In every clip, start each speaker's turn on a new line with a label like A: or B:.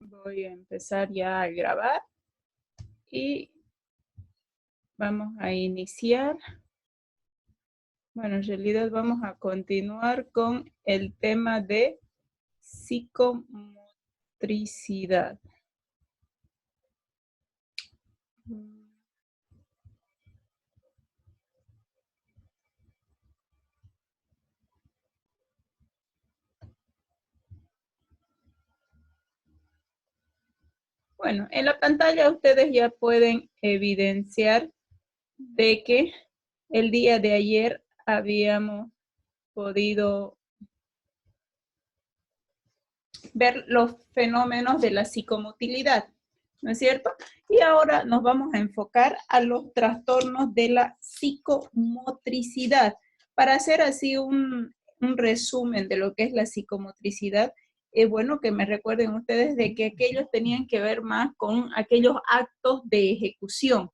A: Voy a empezar ya a grabar y vamos a iniciar. Bueno, en realidad vamos a continuar con el tema de psicomotricidad. Bueno, en la pantalla ustedes ya pueden evidenciar de que el día de ayer habíamos podido ver los fenómenos de la psicomotilidad, ¿no es cierto? Y ahora nos vamos a enfocar a los trastornos de la psicomotricidad. Para hacer así un resumen de lo que es la psicomotricidad, es bueno que me recuerden ustedes de que aquellos tenían que ver más con aquellos actos de ejecución,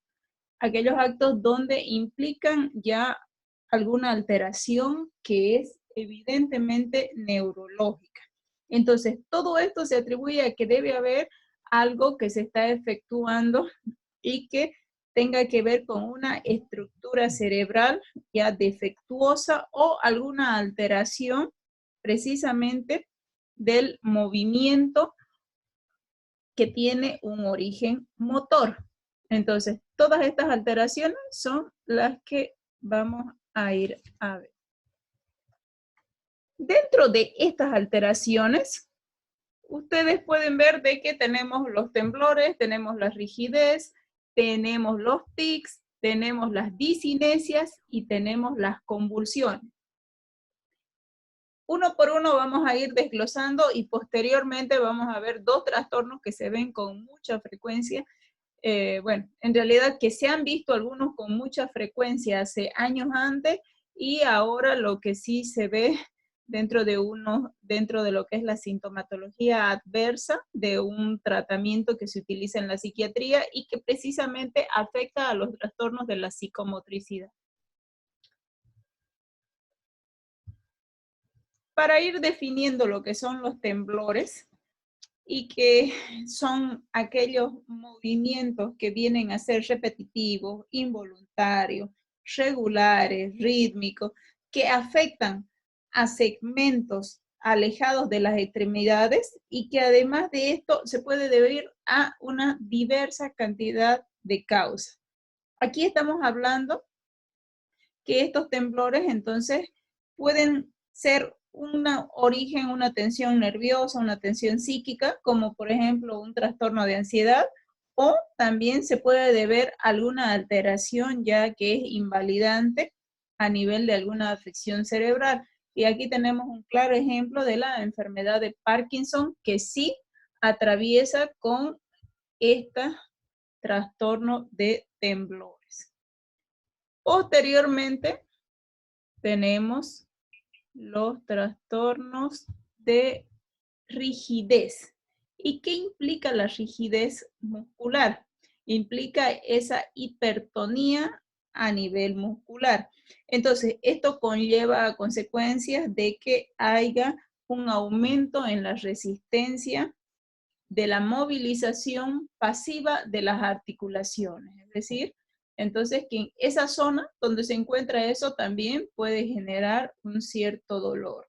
A: aquellos actos donde implican ya alguna alteración que es evidentemente neurológica. Entonces, todo esto se atribuye a que debe haber algo que se está efectuando y que tenga que ver con una estructura cerebral ya defectuosa o alguna alteración precisamente del movimiento que tiene un origen motor. Entonces, todas estas alteraciones son las que vamos a ir a ver. Dentro de estas alteraciones, ustedes pueden ver de que tenemos los temblores, tenemos la rigidez, tenemos los tics, tenemos las disinesias y tenemos las convulsiones. Uno por uno vamos a ir desglosando y posteriormente vamos a ver dos trastornos que se ven con mucha frecuencia. Bueno, en realidad que se han visto algunos con mucha frecuencia hace años antes y ahora lo que sí se ve dentro de lo que es la sintomatología adversa de un tratamiento que se utiliza en la psiquiatría y que precisamente afecta a los trastornos de la psicomotricidad. Para ir definiendo lo que son los temblores, y que son aquellos movimientos que vienen a ser repetitivos, involuntarios, regulares, rítmicos, que afectan a segmentos alejados de las extremidades y que además de esto se puede deber a una diversa cantidad de causas. Aquí estamos hablando que estos temblores entonces pueden ser un origen, una tensión nerviosa, una tensión psíquica, como por ejemplo un trastorno de ansiedad, o también se puede deber a alguna alteración ya que es invalidante a nivel de alguna afección cerebral. Y aquí tenemos un claro ejemplo de la enfermedad de Parkinson que sí atraviesa con este trastorno de temblores. Posteriormente, tenemos los trastornos de rigidez. ¿Y qué implica la rigidez muscular? Implica esa hipertonía a nivel muscular. Entonces, esto conlleva a consecuencias de que haya un aumento en la resistencia de la movilización pasiva de las articulaciones. Es decir, entonces que en esa zona donde se encuentra eso también puede generar un cierto dolor.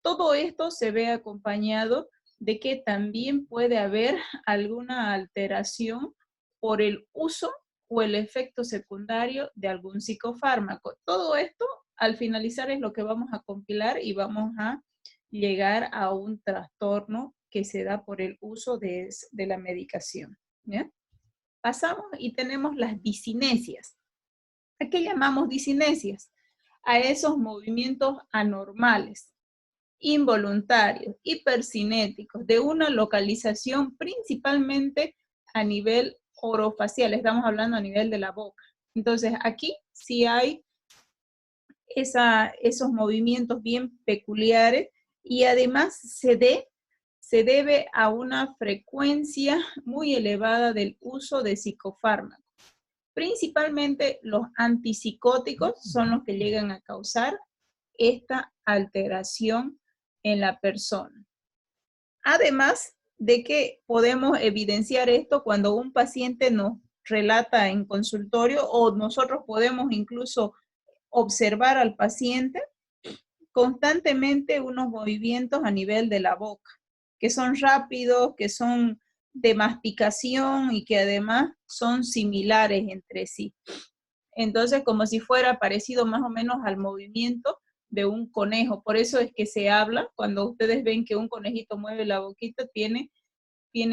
A: Todo esto se ve acompañado de que también puede haber alguna alteración por el uso o el efecto secundario de algún psicofármaco. Todo esto al finalizar es lo que vamos a compilar y vamos a llegar a un trastorno que se da por el uso de la medicación. ¿Ya? Pasamos y tenemos las disinesias. ¿A qué llamamos disinesias? A esos movimientos anormales, involuntarios, hipercinéticos, de una localización principalmente a nivel orofacial, estamos hablando a nivel de la boca. Entonces aquí sí hay esos movimientos bien peculiares y además se debe a una frecuencia muy elevada del uso de psicofármacos. Principalmente los antipsicóticos son los que llegan a causar esta alteración en la persona. Además de que podemos evidenciar esto cuando un paciente nos relata en consultorio o nosotros podemos incluso observar al paciente constantemente unos movimientos a nivel de la boca, que son rápidos, que son de masticación y que además son similares entre sí. Entonces, como si fuera parecido más o menos al movimiento de un conejo. Por eso es que se habla, cuando ustedes ven que un conejito mueve la boquita, tiene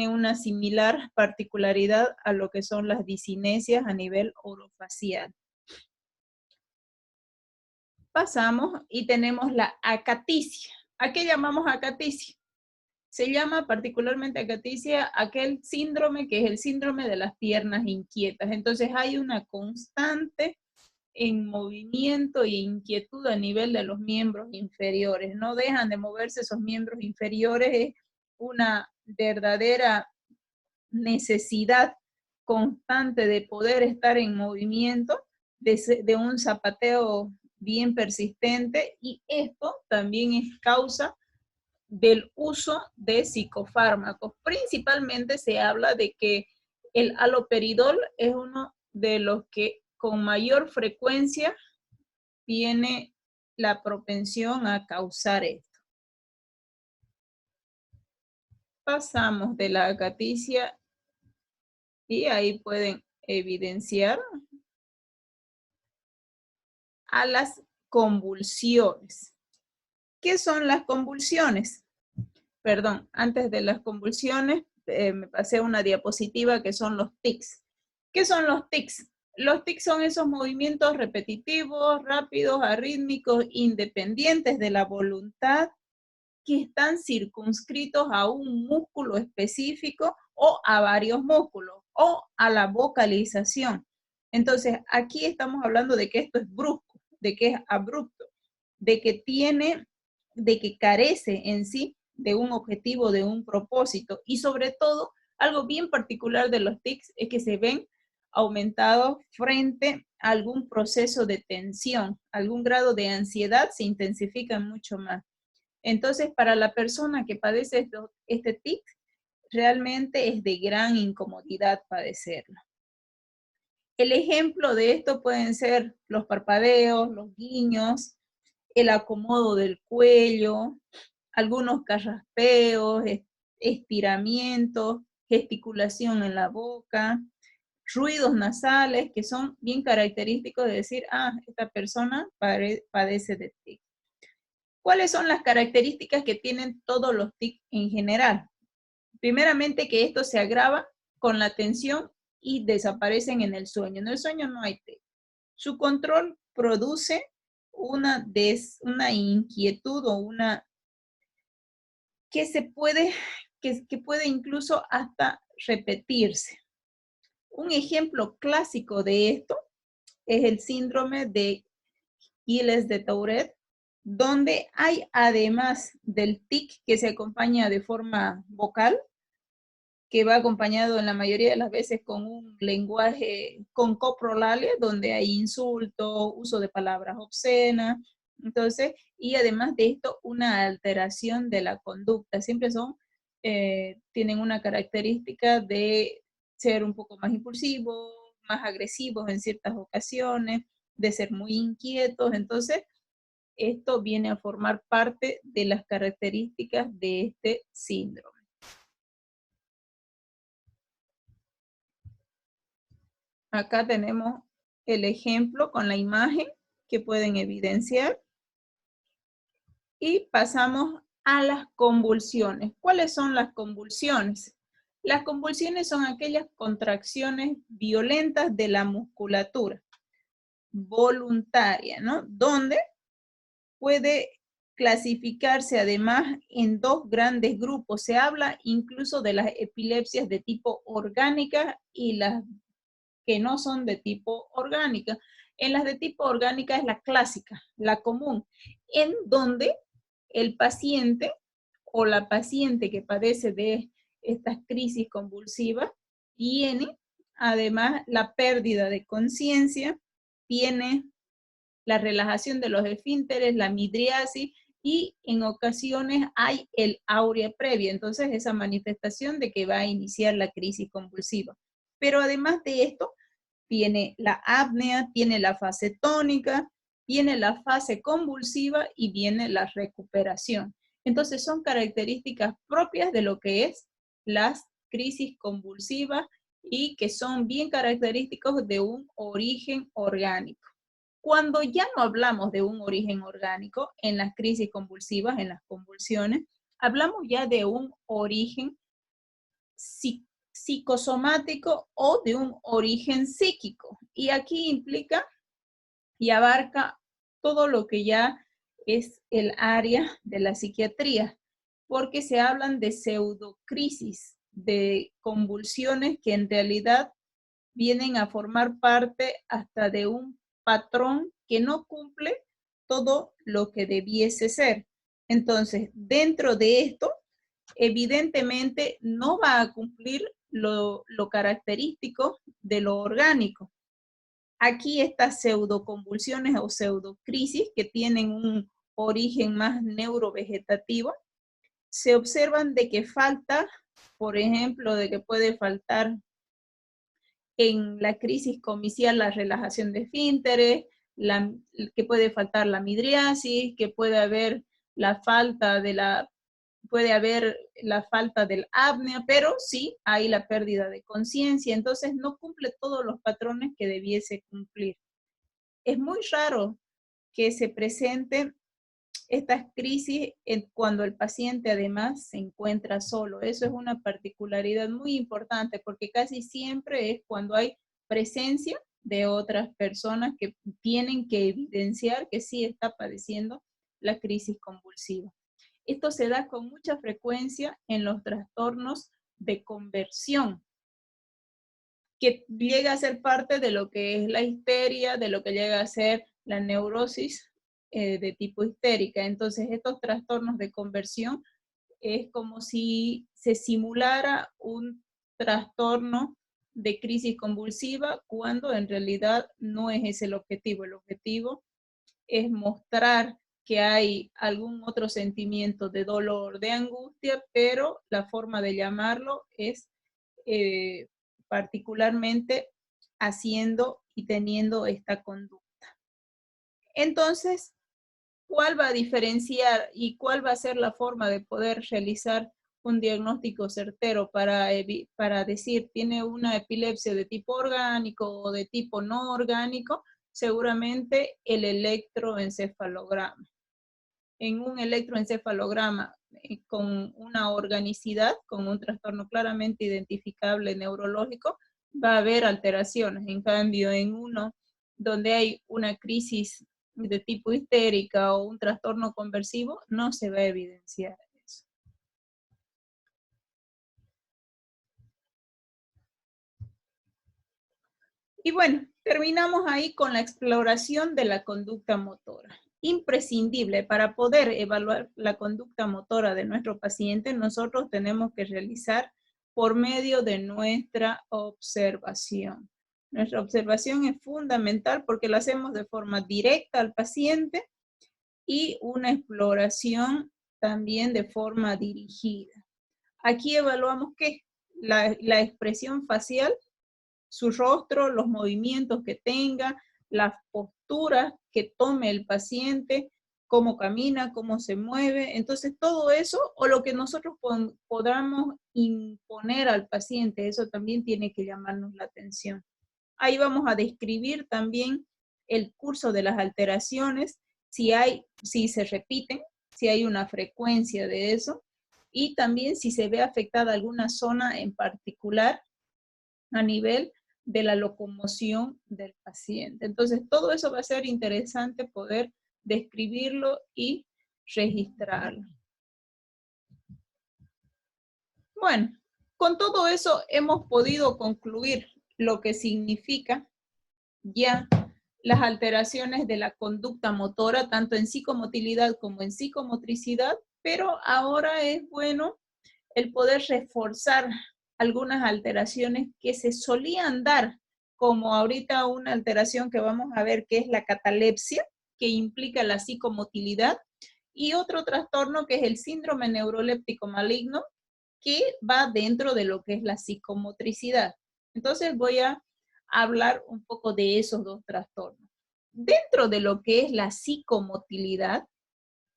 A: una similar particularidad a lo que son las discinesias a nivel orofacial. Pasamos y tenemos la acaticia. ¿A qué llamamos acaticia? Se llama particularmente acaticia aquel síndrome que es el síndrome de las piernas inquietas. Entonces hay una constante en movimiento e inquietud a nivel de los miembros inferiores. No dejan de moverse esos miembros inferiores. Es una verdadera necesidad constante de poder estar en movimiento, de un zapateo bien persistente, y esto también es causa del uso de psicofármacos. Principalmente se habla de que el haloperidol es uno de los que con mayor frecuencia tiene la propensión a causar esto. Pasamos de la acaticia y ahí pueden evidenciar a las convulsiones. ¿Qué son las convulsiones? Perdón, antes de las convulsiones me pasé una diapositiva que son los tics. ¿Qué son los tics? Los tics son esos movimientos repetitivos, rápidos, arrítmicos, independientes de la voluntad, que están circunscritos a un músculo específico o a varios músculos o a la vocalización. Entonces, aquí estamos hablando de que esto es brusco, de que es abrupto, de que carece en sí de un objetivo, de un propósito, y sobre todo, algo bien particular de los tics es que se ven aumentados frente a algún proceso de tensión, algún grado de ansiedad se intensifica mucho más. Entonces, para la persona que padece este tic, realmente es de gran incomodidad padecerlo. El ejemplo de esto pueden ser los parpadeos, los guiños, el acomodo del cuello, algunos carraspeos, estiramientos, gesticulación en la boca, ruidos nasales que son bien característicos de decir, esta persona padece de tic. ¿Cuáles son las características que tienen todos los tics en general? Primeramente, que esto se agrava con la tensión y desaparecen en el sueño. En el sueño no hay tic. Su control produce una inquietud o una que puede incluso hasta repetirse. Un ejemplo clásico de esto es el síndrome de Gilles de Tourette, donde hay, además del tic que se acompaña de forma vocal, que va acompañado en la mayoría de las veces con un lenguaje con coprolalia, donde hay insultos, uso de palabras obscenas, entonces, y además de esto, una alteración de la conducta. Siempre tienen una característica de ser un poco más impulsivos, más agresivos en ciertas ocasiones, de ser muy inquietos. Entonces, esto viene a formar parte de las características de este síndrome. Acá tenemos el ejemplo con la imagen que pueden evidenciar. Y pasamos a las convulsiones. ¿Cuáles son las convulsiones? Las convulsiones son aquellas contracciones violentas de la musculatura voluntaria, ¿no? Donde puede clasificarse además en dos grandes grupos. Se habla incluso de las epilepsias de tipo orgánica y las que no son de tipo orgánica. En las de tipo orgánica es la clásica, la común, en donde el paciente o la paciente que padece de estas crisis convulsivas tiene además la pérdida de conciencia, tiene la relajación de los esfínteres, la midriasis, y en ocasiones hay el áurea previa, entonces esa manifestación de que va a iniciar la crisis convulsiva. Pero además de esto, tiene la apnea, tiene la fase tónica, tiene la fase convulsiva y viene la recuperación. Entonces son características propias de lo que es las crisis convulsivas y que son bien característicos de un origen orgánico. Cuando ya no hablamos de un origen orgánico en las crisis convulsivas, en las convulsiones, hablamos ya de un origen psicosomático o de un origen psíquico. Y aquí implica y abarca todo lo que ya es el área de la psiquiatría, porque se hablan de pseudocrisis, de convulsiones que en realidad vienen a formar parte hasta de un patrón que no cumple todo lo que debiese ser. Entonces, dentro de esto, evidentemente no va a cumplir lo característico de lo orgánico. Aquí estas pseudoconvulsiones o pseudocrisis que tienen un origen más neurovegetativo, se observan de que falta, por ejemplo, de que puede faltar en la crisis comicial la relajación de esfínteres, que puede faltar la midriasis, que puede haber la falta de puede haber la falta del apnea, pero sí hay la pérdida de conciencia, entonces no cumple todos los patrones que debiese cumplir. Es muy raro que se presenten estas crisis cuando el paciente además se encuentra solo. Eso es una particularidad muy importante porque casi siempre es cuando hay presencia de otras personas que tienen que evidenciar que sí está padeciendo la crisis convulsiva. Esto se da con mucha frecuencia en los trastornos de conversión, que llega a ser parte de lo que es la histeria, de lo que llega a ser la neurosis de tipo histérica. Entonces, estos trastornos de conversión es como si se simulara un trastorno de crisis convulsiva cuando en realidad no es ese el objetivo. El objetivo es mostrar que hay algún otro sentimiento de dolor, de angustia, pero la forma de llamarlo es particularmente haciendo y teniendo esta conducta. Entonces, ¿cuál va a diferenciar y cuál va a ser la forma de poder realizar un diagnóstico certero para decir tiene una epilepsia de tipo orgánico o de tipo no orgánico? Seguramente el electroencefalograma. En un electroencefalograma con una organicidad, con un trastorno claramente identificable neurológico, va a haber alteraciones. En cambio, en uno donde hay una crisis de tipo histérica o un trastorno conversivo, no se va a evidenciar eso. Y bueno, terminamos ahí con la exploración de la conducta motora. Imprescindible para poder evaluar la conducta motora de nuestro paciente, nosotros tenemos que realizar por medio de nuestra observación. Nuestra observación es fundamental porque la hacemos de forma directa al paciente y una exploración también de forma dirigida. Aquí evaluamos ¿qué? La expresión facial, su rostro, los movimientos que tenga, las posturas que tome el paciente, cómo camina, cómo se mueve. Entonces, todo eso, o lo que nosotros podamos imponer al paciente, eso también tiene que llamarnos la atención. Ahí vamos a describir también el curso de las alteraciones, si se repiten, si hay una frecuencia de eso, y también si se ve afectada alguna zona en particular a nivel de la locomoción del paciente. Entonces, todo eso va a ser interesante poder describirlo y registrarlo. Bueno, con todo eso hemos podido concluir lo que significa ya las alteraciones de la conducta motora, tanto en psicomotilidad como en psicomotricidad, pero ahora es bueno el poder reforzar algunas alteraciones que se solían dar, como ahorita una alteración que vamos a ver que es la catalepsia, que implica la psicomotilidad, y otro trastorno que es el síndrome neuroléptico maligno, que va dentro de lo que es la psicomotricidad. Entonces voy a hablar un poco de esos dos trastornos. Dentro de lo que es la psicomotilidad,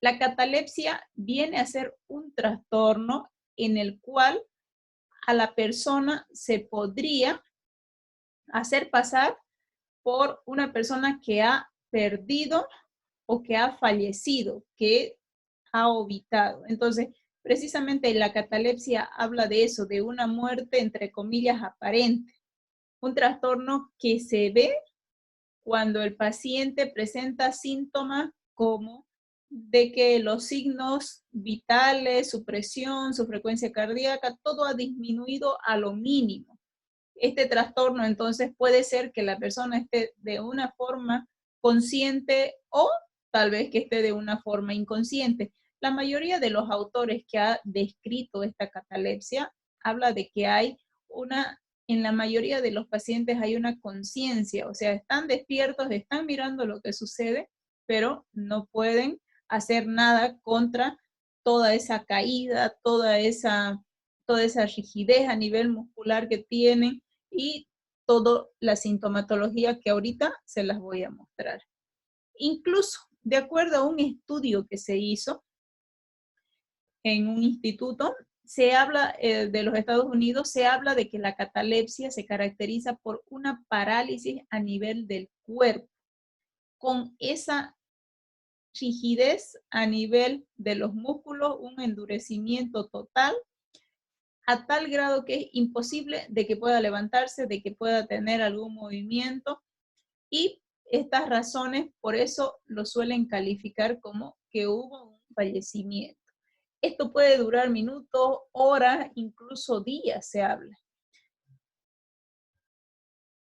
A: la catalepsia viene a ser un trastorno en el cual a la persona se podría hacer pasar por una persona que ha perdido o que ha fallecido, que ha obitado. Entonces, precisamente la catalepsia habla de eso, de una muerte entre comillas aparente, un trastorno que se ve cuando el paciente presenta síntomas como de que los signos vitales, su presión, su frecuencia cardíaca, todo ha disminuido a lo mínimo. Este trastorno entonces puede ser que la persona esté de una forma consciente o tal vez que esté de una forma inconsciente. La mayoría de los autores que ha descrito esta catalepsia habla de que hay en la mayoría de los pacientes hay una conciencia, o sea, están despiertos, están mirando lo que sucede, pero no pueden hacer nada contra toda esa caída, toda esa rigidez a nivel muscular que tienen y toda la sintomatología que ahorita se las voy a mostrar. Incluso, de acuerdo a un estudio que se hizo en un instituto, se habla de los Estados Unidos, se habla de que la catalepsia se caracteriza por una parálisis a nivel del cuerpo, con esa rigidez a nivel de los músculos, un endurecimiento total, a tal grado que es imposible de que pueda levantarse, de que pueda tener algún movimiento, y estas razones por eso lo suelen calificar como que hubo un fallecimiento. Esto puede durar minutos, horas, incluso días se habla.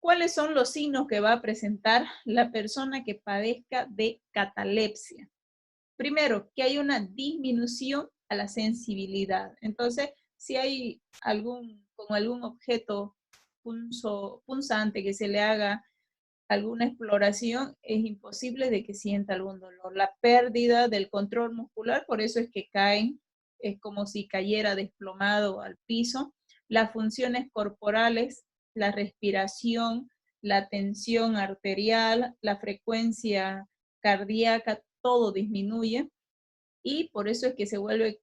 A: ¿Cuáles son los signos que va a presentar la persona que padezca de catalepsia? Primero, que hay una disminución a la sensibilidad. Entonces, si hay con algún objeto punzante que se le haga alguna exploración, es imposible de que sienta algún dolor. La pérdida del control muscular, por eso es que caen, es como si cayera desplomado al piso. Las funciones corporales, la respiración, la tensión arterial, la frecuencia cardíaca, todo disminuye y por eso es que se vuelve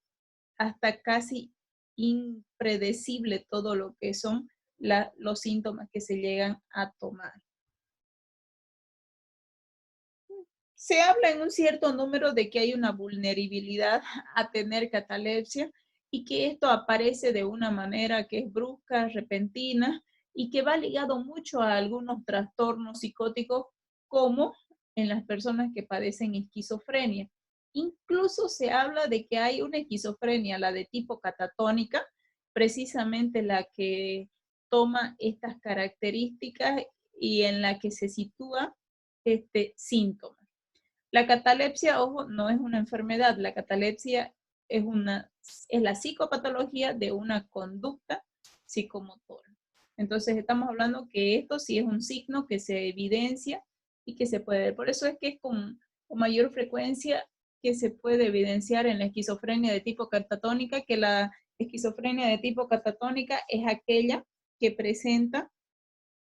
A: hasta casi impredecible todo lo que son los síntomas que se llegan a tomar. Se habla en un cierto número de que hay una vulnerabilidad a tener catalepsia y que esto aparece de una manera que es brusca, repentina y que va ligado mucho a algunos trastornos psicóticos como en las personas que padecen esquizofrenia. Incluso se habla de que hay una esquizofrenia, la de tipo catatónica, precisamente la que toma estas características y en la que se sitúa este síntoma. La catalepsia, ojo, no es una enfermedad. La catalepsia es la psicopatología de una conducta psicomotora. Entonces estamos hablando que esto sí es un signo que se evidencia y que se puede ver. Por eso es que es con mayor frecuencia que se puede evidenciar en la esquizofrenia de tipo catatónica, que la esquizofrenia de tipo catatónica es aquella que presenta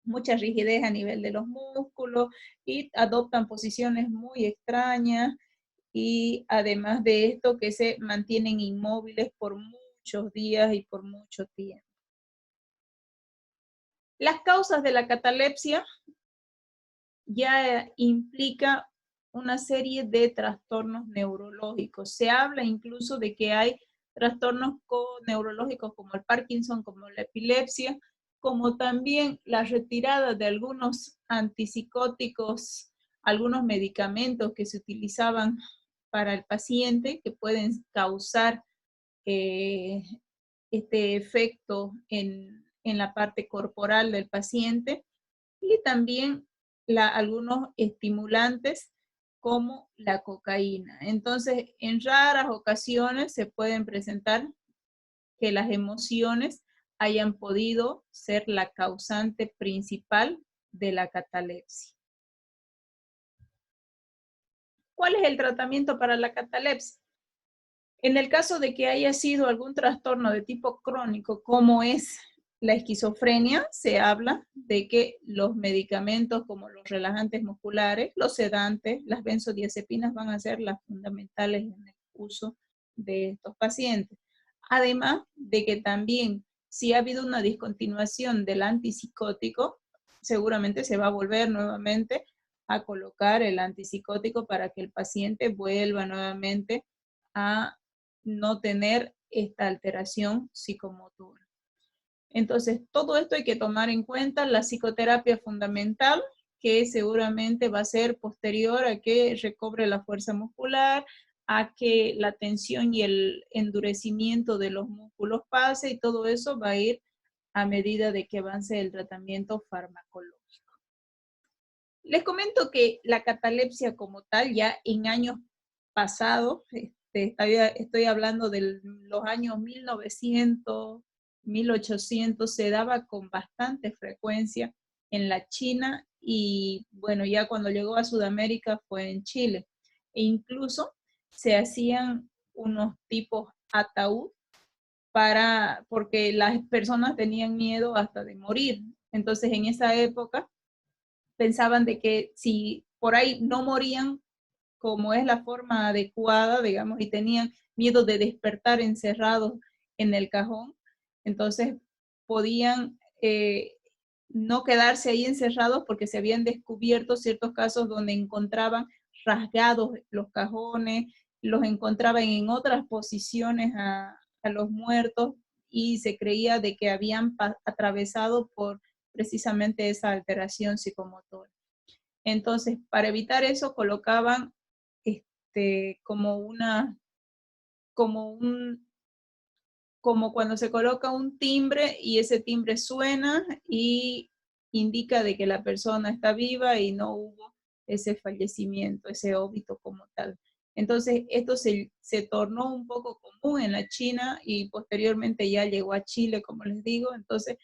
A: mucha rigidez a nivel de los músculos y adoptan posiciones muy extrañas y además de esto que se mantienen inmóviles por muchos días y por mucho tiempo. Las causas de la catalepsia ya implica una serie de trastornos neurológicos. Se habla incluso de que hay trastornos neurológicos como el Parkinson, como la epilepsia, como también la retirada de algunos antipsicóticos, algunos medicamentos que se utilizaban para el paciente que pueden causar este efecto en la parte corporal del paciente y también algunos estimulantes como la cocaína. Entonces, en raras ocasiones se pueden presentar que las emociones hayan podido ser la causante principal de la catalepsia. ¿Cuál es el tratamiento para la catalepsia? En el caso de que haya sido algún trastorno de tipo crónico, como es la esquizofrenia, se habla de que los medicamentos como los relajantes musculares, los sedantes, las benzodiazepinas van a ser las fundamentales en el uso de estos pacientes. Además de que también, si ha habido una discontinuación del antipsicótico, seguramente se va a volver nuevamente a colocar el antipsicótico para que el paciente vuelva nuevamente a no tener esta alteración psicomotora. Entonces, todo esto hay que tomar en cuenta, la psicoterapia fundamental, que seguramente va a ser posterior a que recobre la fuerza muscular, a que la tensión y el endurecimiento de los músculos pase, y todo eso va a ir a medida de que avance el tratamiento farmacológico. Les comento que la catalepsia como tal, ya en años pasados, estoy hablando de los años 1900, 1800, se daba con bastante frecuencia en la China y bueno, ya cuando llegó a Sudamérica fue en Chile. E incluso se hacían unos tipos ataúd porque las personas tenían miedo hasta de morir. Entonces en esa época pensaban de que si por ahí no morían como es la forma adecuada, digamos, y tenían miedo de despertar encerrados en el cajón, entonces podían no quedarse ahí encerrados porque se habían descubierto ciertos casos donde encontraban rasgados los cajones, los encontraban en otras posiciones a los muertos y se creía de que habían atravesado por precisamente esa alteración psicomotora. Entonces, para evitar eso, colocaban como una, como un, como cuando se coloca un timbre y ese timbre suena y indica de que la persona está viva y no hubo ese fallecimiento, ese óbito como tal. Entonces, esto se tornó un poco común en la China y posteriormente ya llegó a Chile, como les digo. Entonces,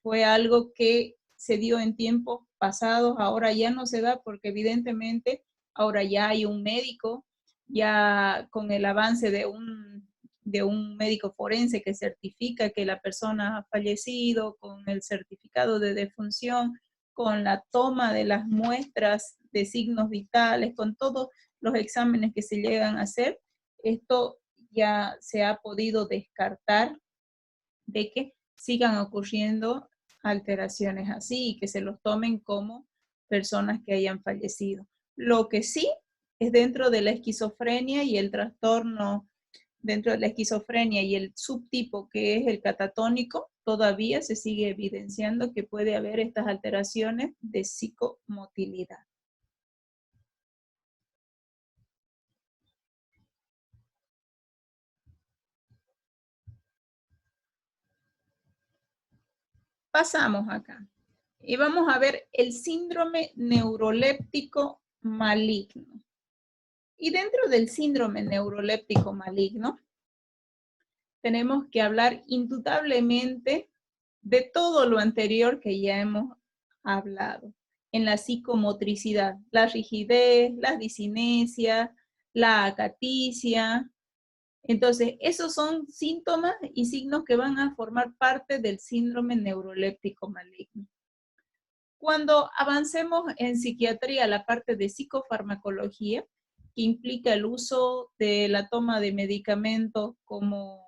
A: fue algo que se dio en tiempos pasados, ahora ya no se da porque evidentemente ahora ya hay un médico, ya con el avance de un médico forense que certifica que la persona ha fallecido, con el certificado de defunción, con la toma de las muestras de signos vitales, con todos los exámenes que se llegan a hacer, esto ya se ha podido descartar de que sigan ocurriendo alteraciones así y que se los tomen como personas que hayan fallecido. Lo que sí es dentro de la esquizofrenia y el trastorno dentro de la esquizofrenia y el subtipo que es el catatónico, todavía se sigue evidenciando que puede haber estas alteraciones de psicomotilidad. Pasamos acá y vamos a ver el síndrome neuroléptico maligno. Y dentro del síndrome neuroléptico maligno, tenemos que hablar indudablemente de todo lo anterior que ya hemos hablado en la psicomotricidad, la rigidez, la disinesia, la acaticia. Entonces, esos son síntomas y signos que van a formar parte del síndrome neuroléptico maligno. Cuando avancemos en psiquiatría, la parte de psicofarmacología, que implica el uso de la toma de medicamentos como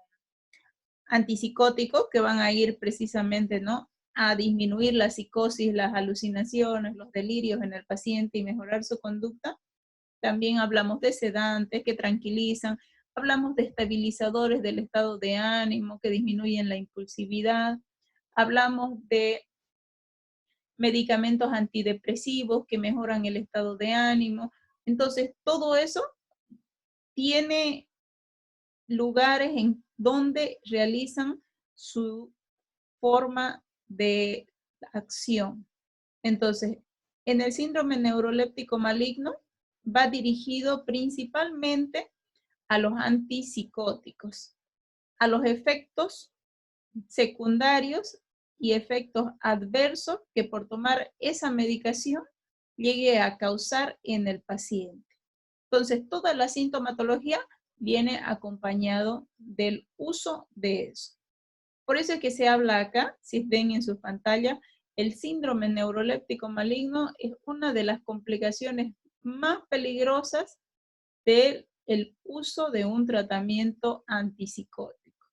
A: antipsicóticos que van a ir precisamente, ¿no?, a disminuir la psicosis, las alucinaciones, los delirios en el paciente y mejorar su conducta. También hablamos de sedantes que tranquilizan, hablamos de estabilizadores del estado de ánimo que disminuyen la impulsividad, hablamos de medicamentos antidepresivos que mejoran el estado de ánimo. Entonces, todo eso tiene lugares en donde realizan su forma de acción. Entonces, en el síndrome neuroléptico maligno va dirigido principalmente a los antipsicóticos, a los efectos secundarios y efectos adversos que por tomar esa medicación llegue a causar en el paciente. Entonces, toda la sintomatología viene acompañado del uso de eso. Por eso es que se habla acá, si ven en su pantalla, el síndrome neuroléptico maligno es una de las complicaciones más peligrosas del uso de un tratamiento antipsicótico.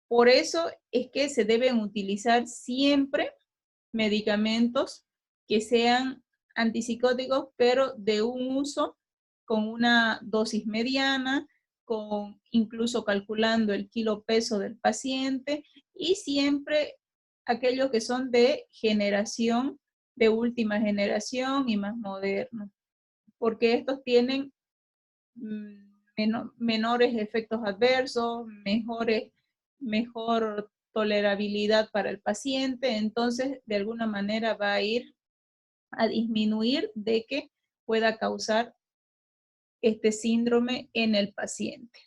A: Por eso es que se deben utilizar siempre medicamentos que sean antipsicóticos, pero de un uso con una dosis mediana, incluso calculando el kilo peso del paciente, y siempre aquellos que son de generación, de última generación y más modernos, porque estos tienen menores efectos adversos, mejor tolerabilidad para el paciente, entonces de alguna manera va a ir a disminuir de que pueda causar este síndrome en el paciente.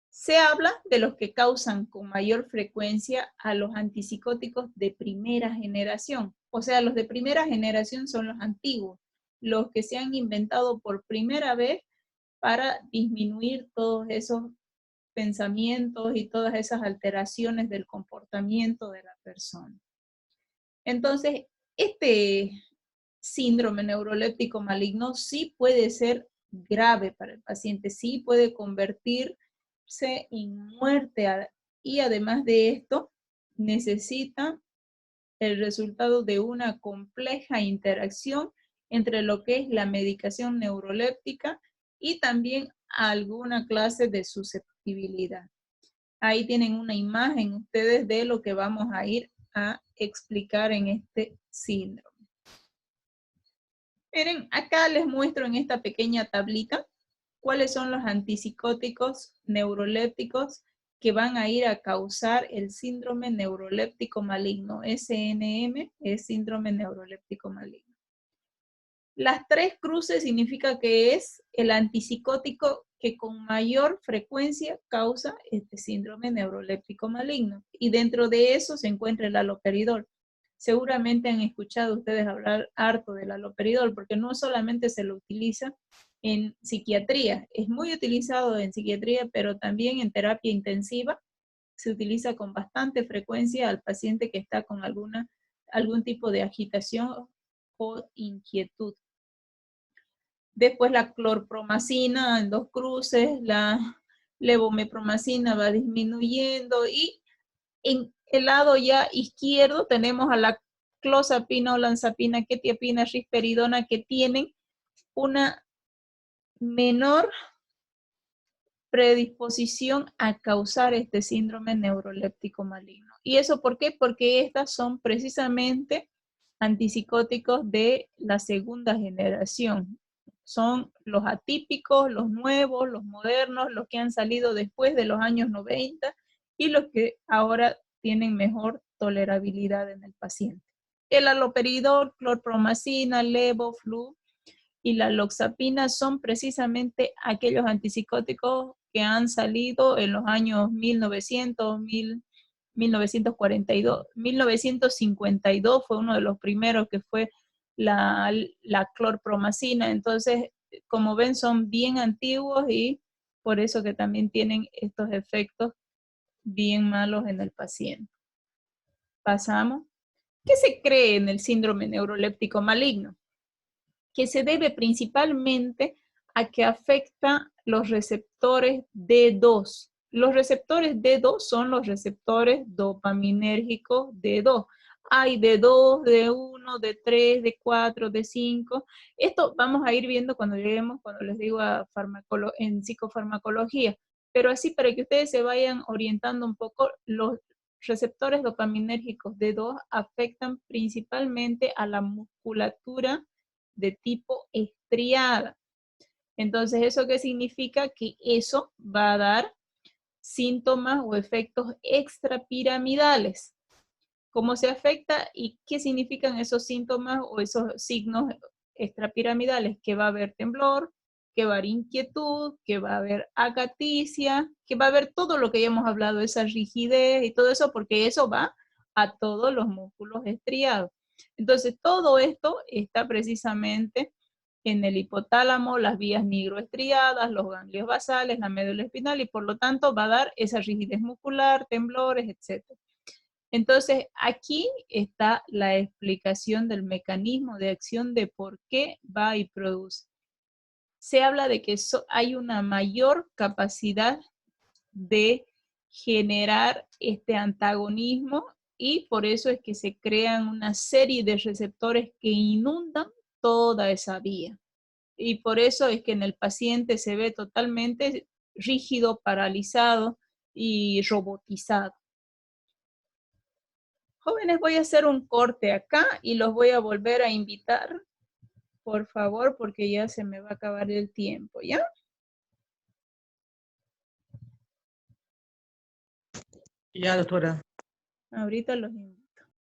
A: Se habla de los que causan con mayor frecuencia a los antipsicóticos de primera generación. O sea, los de primera generación son los antiguos, los que se han inventado por primera vez para disminuir todos esos pensamientos y todas esas alteraciones del comportamiento de la persona. Entonces, este síndrome neuroléptico maligno sí puede ser grave para el paciente, sí puede convertirse en muerte y además de esto necesita el resultado de una compleja interacción entre lo que es la medicación neuroléptica y también alguna clase de susceptibilidad. Ahí tienen una imagen ustedes de lo que vamos a ir a explicar en este síndrome. Miren, acá les muestro en esta pequeña tablita cuáles son los antipsicóticos neurolépticos que van a ir a causar el síndrome neuroléptico maligno. SNM es síndrome neuroléptico maligno. Las 3 cruces significa que es el antipsicótico que con mayor frecuencia causa este síndrome neuroléptico maligno. Y dentro de eso se encuentra el haloperidol. Seguramente han escuchado ustedes hablar harto del haloperidol, porque no solamente se lo utiliza en psiquiatría, es muy utilizado en psiquiatría, pero también en terapia intensiva se utiliza con bastante frecuencia al paciente que está con algún tipo de agitación o inquietud. Después la clorpromacina en 2 cruces, la levomepromacina va disminuyendo y en el lado ya izquierdo tenemos a la clozapina, olanzapina, quetiapina, risperidona que tienen una menor predisposición a causar este síndrome neuroléptico maligno. ¿Y eso por qué? Porque estas son precisamente antipsicóticos de la segunda generación. Son los atípicos, los nuevos, los modernos, los que han salido después de los años 90 y los que ahora tienen mejor tolerabilidad en el paciente. El haloperidol, clorpromacina, levo, y la loxapina son precisamente aquellos antipsicóticos que han salido en los años 1900, 1942, 1952 fue uno de los primeros que fue la clorpromacina. Entonces, como ven, son bien antiguos y por eso que también tienen estos efectos bien malos en el paciente. Pasamos. ¿Qué se cree en el síndrome neuroléptico maligno? Que se debe principalmente a que afecta los receptores D2. Los receptores D2 son los receptores dopaminérgicos D2. Hay D2, D1, D3, D4, D5. Esto vamos a ir viendo cuando lleguemos, cuando les digo en psicofarmacología. Pero así para que ustedes se vayan orientando un poco, los receptores dopaminérgicos D2 afectan principalmente a la musculatura de tipo estriada. Entonces, ¿eso qué significa? Que eso va a dar síntomas o efectos extrapiramidales. ¿Cómo se afecta y qué significan esos síntomas o esos signos extrapiramidales? Que va a haber temblor, que va a haber inquietud, que va a haber acaticia, que va a haber todo lo que ya hemos hablado, esa rigidez y todo eso, porque eso va a todos los músculos estriados. Entonces, todo esto está precisamente en el hipotálamo, las vías nigroestriadas, los ganglios basales, la médula espinal, y por lo tanto va a dar esa rigidez muscular, temblores, etc. Entonces, aquí está la explicación del mecanismo de acción de por qué va y produce. Se habla de que hay una mayor capacidad de generar este antagonismo y por eso es que se crean una serie de receptores que inundan toda esa vía. Y por eso es que en el paciente se ve totalmente rígido, paralizado y robotizado. Jóvenes, voy a hacer un corte acá y los voy a volver a invitar, por favor, porque ya se me va a acabar el tiempo, ¿ya?
B: Ya, doctora.
A: Ahorita los invito.